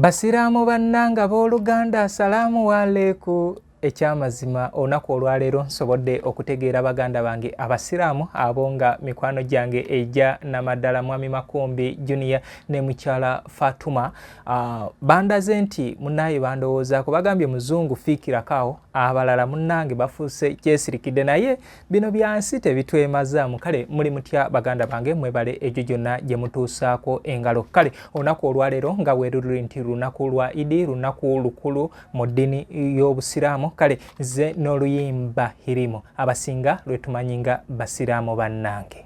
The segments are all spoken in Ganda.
Basiraamu bannanga b'Oluganda, assalaamu aleikum. Ekyamazima olunaku olwaleero nsobodde okutegeera baganda bange abasiraamu abo nga mikwano gyange ejja namaddala Mwami Makumbi Junior ne mukyala Fatuma bandaze nti munnaye bandowoozaako bagambye muzungu fiikirakaawo abalala munnange bafuuse kyesirikidde naye bino byansi tebitwemazaamu. Kale muli mutya baganda bange, mwebale egyo gyonna gye mutuusaako engalo. Kale olunaku olwaleero nga weeruli nti lunaku lwa Idi, lunaku lukulu mu ddiini y'Obusiraamu. Kale ze n'oluyimba hirimu abasinga lwe tumanyi nga basiraamu bannange.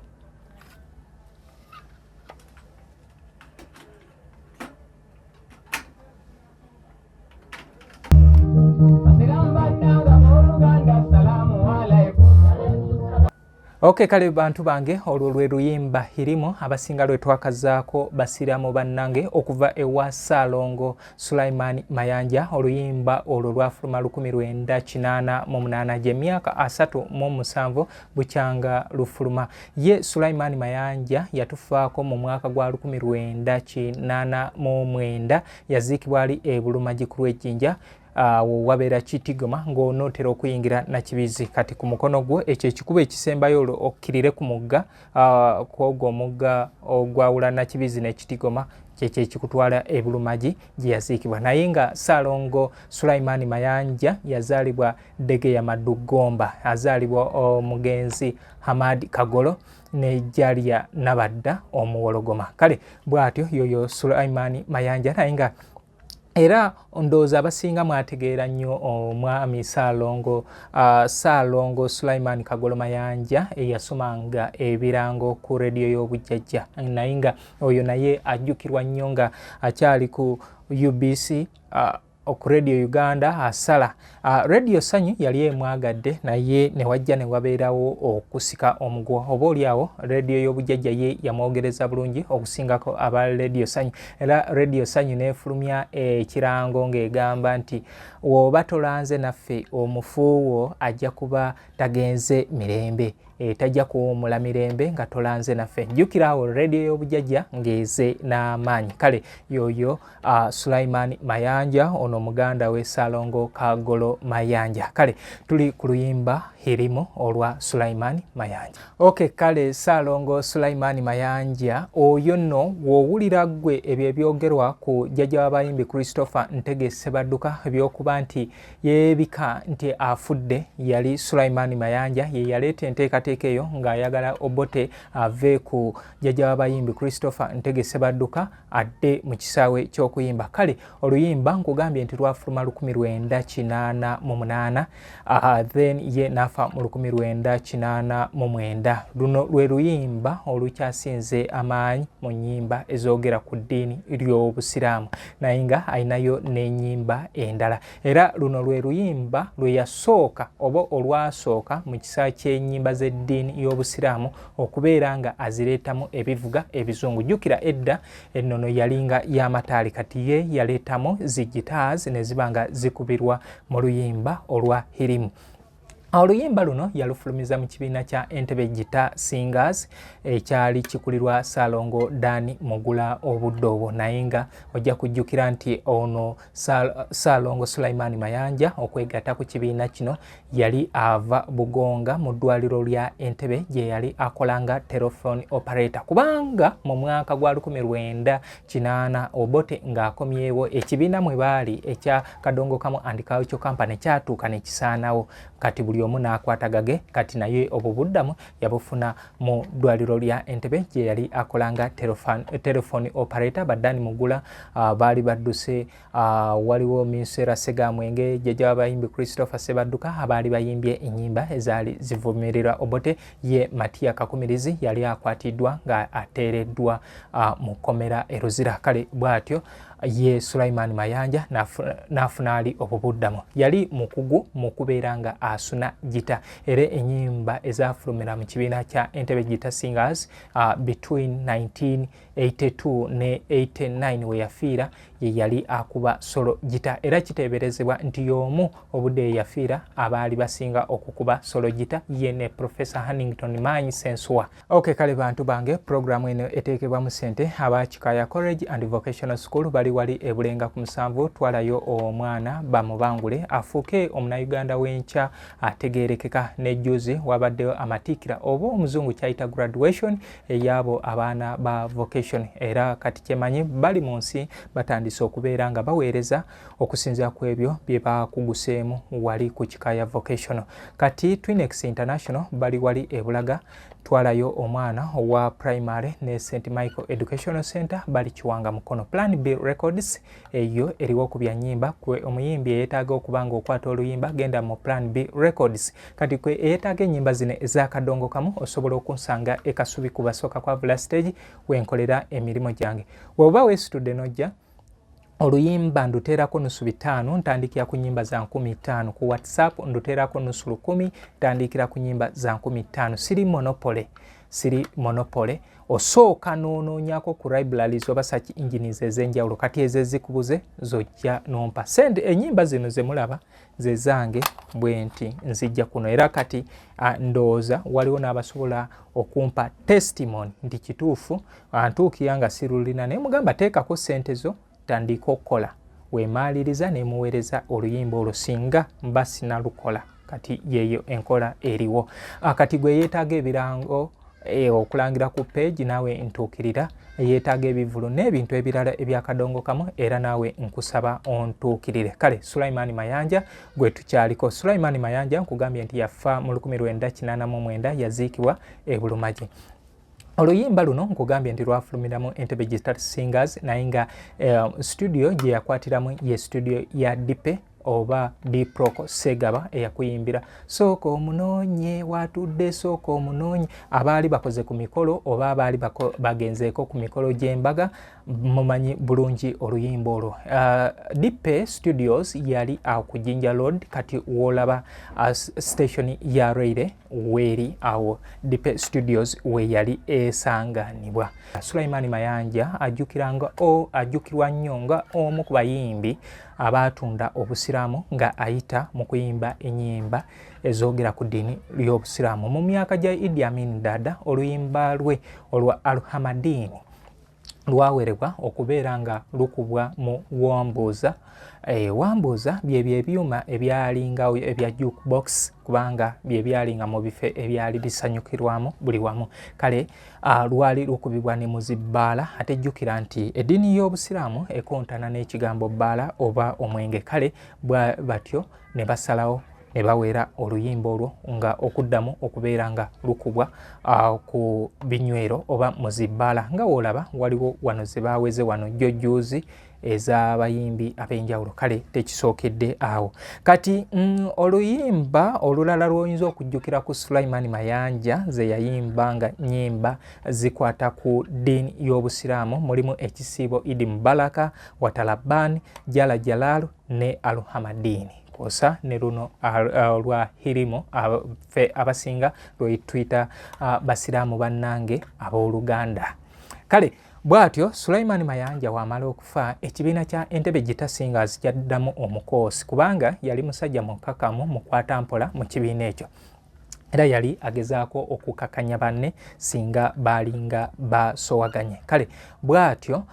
Okay, kale bantu bange, olwo lwe luyimba hirimu abasinga lwe twakazaako basiraamu bannange okuva ewa Ssaalongo Sulaiman Mayanja. Oluyimba olwo lwafuluma 1988 gye myaka 37 bukyanga lufuluma. Ye Sulaiman Mayanja yatufaako mu mwaka gwa 1989 yaziikibwa ali e Bulumagi ku Lwejjinja wabeera Kitigoma ng'onootera okuyingira Nakibizi. Kati ku mukono gwo ekyo ekikubo ekisembayo olwo okkirire ku mugga kwogwo omugga ogwawula Nakibizi ne Kitigoma kyekyo ekikutwala e Bulumagi gye yaziikibwa. Naye nga Ssaalongo Sulaiman Mayanja yazaalibwa Degeya Madugomba, azaalibwa omugenzi Hamad Kagolo ne Jalia Nabadda Omuwologoma. Kale bw'atyo yoyo Sulaiman Mayanja, naye nga era ndowooza abasinga mwategeera nnyo omwami Ssaalongo Sulaiman Kagolo Mayanja eyasomanga ebirango ku rediyo y'Obujjajja, naye nga oyo naye ajjukirwa nnyo nga akyali ku UBC ku Radio Uganda asala. Radio Sanyu yali emwagadde naye ne wajja ne wabeerawo okusika omuguwa. Oba oliawo Radio y'Obujjajja ye yamwogereza bulungi okusingako aba Radio Sanyu. Era Radio Sanyu neefulumya ekirango ng'egamba nti w'oba tolanze naffe omufuuwo ajja kuba tagenze mirembe, tajja kuwummula mirembe nga tolanze naffe. Jjukirawo Radio y'Obujjajja ng'eze n'amaanyi. Kale yoyo Sulaiman Mayanja, ono muganda we Ssaalongo Kagolo Mayanja. Kale tuli ku luyimba hirimu olwa Sulaiman Mayanja. Okay, kale Ssaalongo Sulaiman Mayanja oyo nno w'owulira ggwe ebyo ebyogerwa ku jjajja w'abayimbi Christopher Ntegese Badduka ebyokuba nti yeebika nti afudde, yali Sulaiman Mayanja ye yaleeta enteekateeka eyo ng'ayagala Obote ave ku jjajja w'abayimbi Christopher Ntegese Badduka adde mu kisaawe ky'okuyimba. Kale oluyimba nkugambye nti lwafuluma 1988 then ye n'afa mu 1989. Luno lwe luyimba olukyasinze amaanyi mu nnyimba ezoogera ku ddiini ly'Obusiraamu, naye nga ayinayo n'ennyimba endala. Era luno lwe luyimba lwe yasooka oba olwasooka mu kisa ky'ennyimba z'eddiini y'Obusiraamu okubeera nga azireetamu ebivuga ebizungu. Jjukira edda ennono yalinga y'amataali, kati ye yaleetamu zi guitars ne ziba nga zikubirwa mu luyimba olwa hirimu. Oluyimba luno yalufulumiza mu kibiina kya Entebbe Guitar Singers ekyali kikulirwa Ssaalongo Dani Mugula obudde obwo, naye nga ojja kujjukira nti ono Ssaalongo Sulaiman Mayanja okwegatta ku kibiina kino yali ava Bugonga mu ddwaliro lya Entebbe gye yali akolanga telephone operator, kubanga mu mwaka gwa 1980 Obote ng'akomyewo ekibiina mwe baali ekya Kadongo Kamu and Cultural Company kyatuuka ne kisaanawo. Kati buli omu n'akwatagage, kati naye obwo buddamu yabufuna mu ddwaliro lya Entebbe gye yali akolanga telephone operator. Badani Mugula baali badduse, waliwo Minsera Segamwenge, jjajja w'abayimbi Christopher Sebadduka abaali bayimbye ennyimba ezaali zivumirira Obote. Ye Matiya Kakumirizi yali akwatiddwa nga ateereddwa mu kkomera e Luzira. Kale bw'atyo ye Sulaiman Mayanja n'afuna ali obubuddamu. Yali mukugu mu kubeera nga asuna gita, era ennyimba ezafulumira mu kibiina kya Entebbe Guitar Singers between 1982 ne 89 we yafiira ye yali akuba solo gita era kiteeberezebwa nti y'omu obudde yafiira abaali basinga okukuba solo gita ye ne Professor Hannington Manyi Sensua. Okay, kale bantu bange, programu eno eteekebwa mu ssente aba Kikaya College and Vocational School bali wali ebulenga ku 7 twalayo omwana bamubangule afuuke omunayuganda w'enkya ategeerekeka n'ejjuzi wabaddeyo amatiikira oba omuzungu kyayita graduation ey'abo abaana ba vocation era kati kyemanyi bali mu nsi batandise okubeera nga baweereza okusinziira ku ebyo bye bakuguseemu wali ku Kikaya Vocational. Kati Twinex International bali wali ebulaga twalayo omwana wa primary ne St. Michael Educational Center bali Kiwanga Mukono. Plan B Records eyo eriwo ku bya nnyimba kwe omuyimbi yeetaaga okubanga okwata oluyimba genda mu Plan B Records. Kati kwe yeetaaga ennyimba zino ez'akadongo kamu osobola okunsanga ekasubi ku basooka kwa Villa Stage wenkolera emirimu gyange. Bw'oba weesitudde n'ojja oluyimba nduteerako nusu 5 ntandikira ku nnyimba za 15 ku WhatsApp nduteerako nusu 10 ntandikira ku nnyimba za 15. Siri monopole osooka noonoonyako ku libraries oba search engines ez'enjawulo kati ezo ezikubuze zojja nompa sente. Ennyimba zino ze mulaba ze zange bwe nti nzijja kuno era kati ndowooza waliwo n'abasobola okumpa testimony nti kituufu antuukira nga sirulina naye mugamba teekako sente zo tandika okukola weemaaliriza nemuweereza oluyimba olwo singa mba sinalukola kati yeeyo enkola eriwo. Kati gwe yeetaaga ebirango okulangira ku page naawe ntuukirira, yeetaaga ebivulu n'ebintu ebirala ebyakadongo kamu era naawe nkusaba ontuukirire. Kale Sulaiman Mayanja gwe tukyaliko. Sulaiman Mayanja nkugambye nti yafa mu 1989 yaziikibwa e Bulumagi. Oluyimba luno nkugambye nti lwafulumiramu Entebbe Digital Singers naye nga studio gye yakwatiramu ye studio ya Dipe oba Diproko Segaba eyakuyimbira sooka omunoonye watudde sooka omunoonye abaali bakoze ku mikolo oba abaali bagenzeeko ku mikolo gy'embaga mumanyi bulungi oluyimba olwo. Dipe Studios yali awo ku Jinja Road kati woolaba station ya Railway weeri awo Dipe Studios we yali esanganibwa. Sulaiman Mayanja ajjukirwa nnyo nga omu ku bayimbi abaatunda obusiraamu nga ayita mu kuyimba ennyimba ezoogera ku ddiini ly'obusiraamu. Mu myaka gya Idi Amin Dada oluyimba lwe olwa Al-Hamadini lwawerebwa okubeera nga lukubwa mu Wambuuza. Wambuuza byebyo ebyuma ebyalingawo ebya jukebox kubanga byebyalinga mu bifo ebyali bisanyukirwamu buli wamu. Kale lwali lukubibwa ne muzibbaala ate jjukira nti eddiini y'obusiraamu ekontana n'ekigambo bbaala oba omwenge. Kale batyo ne basalawo ne baweera oluyimba olwo nga okuddamu okubeera nga lukubwa ku binywero oba muzibbaala nga woolaba waliwo wano ze baaweze wano jjojjuuzi ez'abayimbi ab'enjawulo. Kale tekisookedde awo. Kati oluyimba olulala lw'oyinza okujjukira ku Sulaiman Mayanja ze yayimba nga nnyimba zikwata ku ddiini y'obusiraamu mulimu ekisiibo Idi Mubaraka, Watalabani, Jala Jalal ne Al-Hamadini. Kosa ne luno lwa Hirimo ffe abasinga lwe twita basiraamu bannange ab'Oluganda. Kale bw'atyo Sulaiman Mayanja wamala okufa ekibiina kya Entebbe Digital Singers kyaddamu omukoosi kubanga yali musajja mukkakkamu mukwata mpola mu kibiina ekyo era yali agezaako okukakanya banne singa baalinga basowaganye. Kale bw'atyo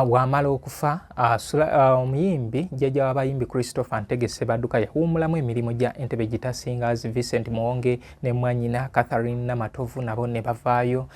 wamala okufa omuyimbi jjajja w'abayimbi Christopher Ntegese Badduka yahuumulamu emirimu gya Entebbe Digital Singers. Vincent Muwonge ne mwanyina Catherine Namatovu nabo ne bavaayo,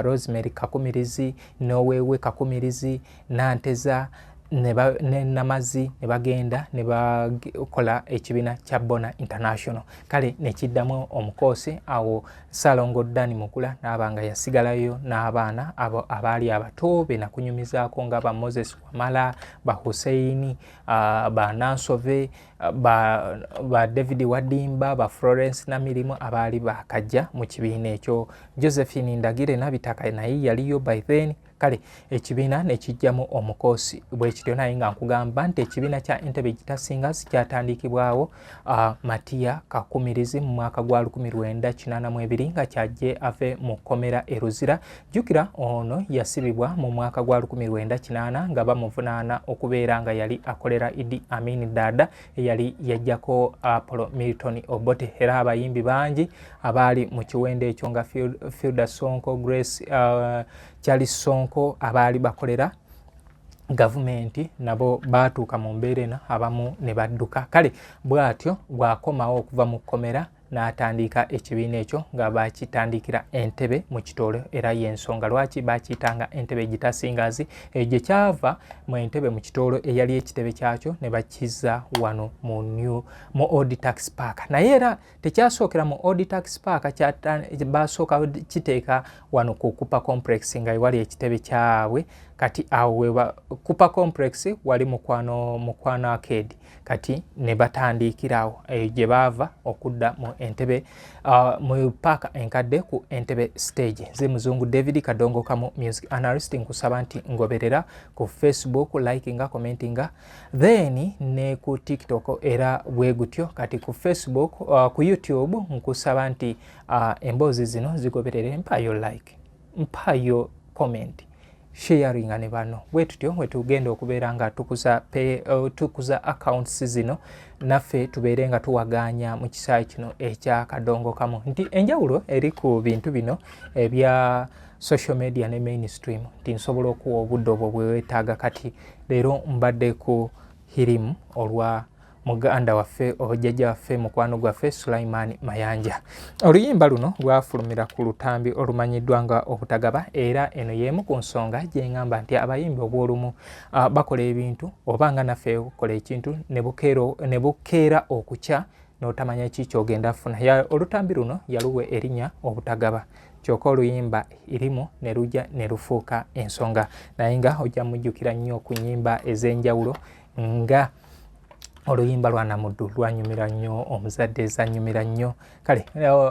Rosemary Kakumirizi, Nowewe Kakumirizi, Nanteza ne Namazi ne bagenda ne bakola ekibiina kya Bona International. Kale ne kiddamu omukoosi awo Salongo Dani Mukula n'abanga yasigalayo n'abaana abo abaali abato be nakunyumizaako nga ba Moses Wamala, ba Hussein, ba Nansove, ba David Wadimba, ba Florence Namirimu abaali bakajja mu kibiina ekyo. Josephine Ndagire Nabitaka naye yaliyo by then. kale ekibiina ne kijjamu omukoosi bwe kityo naye nga nkugamba nti ekibiina kya Entebbe Gita Singers kyatandikibwawo Matiya Kakumirizi mu mwaka gwa 1982 nga kyajje ave mu kkomera e Luzira. Jjukira ono yasibibwa mu mwaka gwa 1980 nga bamuvunaana okubeera nga yali akolera Idi Amin Dada eyali yajjako Apollo Milton Obote. Era abayimbi bangi abaali mu kiwendo ekyo nga Filda Sonko, Grace Charles Sonko abaali bakolera gavumenti nabo baatuuka mu mbeera eno abamu ne badduka. Kale bw'atyo bw'akomawo okuva mu kkomera n'atandika ekibiina ekyo nga bakitandikira Entebbe mu Kitoro, era y'ensonga lwaki bakiyitanga Entebbe Gita Singers. Gye kyava mu Entebbe mu Kitoro eyali ekitebe kyakyo ne bakizza wano mu Old Tax Park. Naye era tekyasookera mu Old Tax Park, basooka kiteeka wano ku Cooper Complex nga wali ekitebe kyabwe. Kati awo Cooper Complex wali Mukwano Arcade, kati ne batandikirawo gye baava okudda mu Entebbe mu paaka enkadde ku Entebbe stage. Nze Muzungu David Kadongo Kamu music analyst, nkusaba nti ngoberera ku Facebook, likinga, commentinga, then ne ku TikTok era bwe gutyo. Kati ku Facebook ku YouTube nkusaba nti emboozi zino zigoberere, mpayo like, mpayo comment, sharing ne bano. Bwe tutyo bwe tugenda okubeera nga tukuza accounts zino naffe tubeere nga tuwaganya mu kisaayi kino ekya Kadongo Kamu. Nti enjawulo eri ku bintu bino ebya social media ne mainstream nti nsobola okuwa obudde obwo bwe weetaaga. Kati leero mbadde ku hirimu olwa muganda waffe ojjajja waffe mukwano gwaffe Sulaiman Mayanja. Oluyimba luno lwafulumira ku lutambi olumanyiddwa nga obutagaba, era eno y'emu ku nsonga gye ngamba nti abayimbi obw'olumu bakola ebintu oba nga naffe okukola ekintu ne bukeera okukya n'otamanya ki ky'ogenda funa. Olutambi luno yaluwe erinnya obutagaba, kyokka oluyimba irimu ne lujja ne lufuuka ensonga. Naye nga ojja mujjukira nnyo ku nnyimba ez'enjawulo nga oluyimba lwa Namuddu lwanyumira nnyo, omuzadde zanyumira nnyo. Kale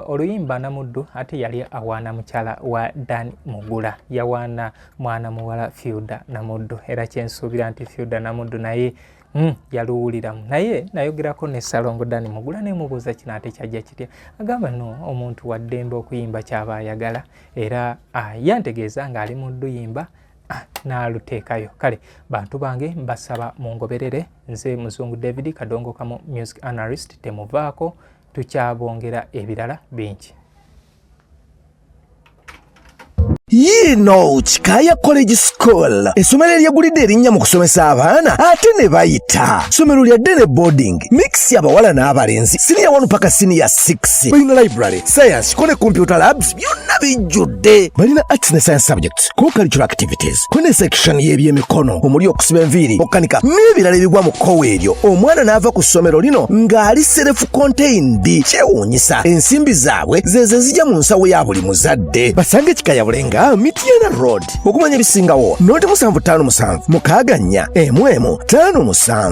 oluyimba Namuddu ate yali awaana mukyala wa Dan Mugula, yawaana mwana muwala Filda Namuddu, era kyensuubira nti Filda Namuddu naye yaluwuliramu. Naye nayogerako ne Salongo Dan Mugula ne mubuuza kino ate kyajja kitya. Agamba no, omuntu wa ddembe okuyimba kyaba ayagala, era yantegeeza ng'ali mu luyimba n'aluteekayo. Kale bantu bange mbasaba mungoberere. Nze Muzungu David Kadongo Kamu music analyst, temuvaako tukyabongera ebirala bingi. Kikaya College School, essomero eryegulidde erinnya mu kusomesa abaana ate ne bayita. Ssomero lya ddene boarding, mix y'abawala n'abalenzi, senior 1 paka senior 6. Balina library, science, kone computer labs, byonna bijjudde. Balina arts ne science subjects, co-curricular activities, kone section y'ebyemikono, omuli okusiba enviiri, okukanika n'ebirala ebigwa mu kkowe eryo. Omwana n'ava ku ssomero lino ng'ali self-contained. Kyewuunyisa, ensimbi zaabwe ze zijja mu nsawo ya buli muzadde. Basange Kikaya Bulenga, Mityana Road. Okumanya ebisingawo, noti 757 6 4 5 7.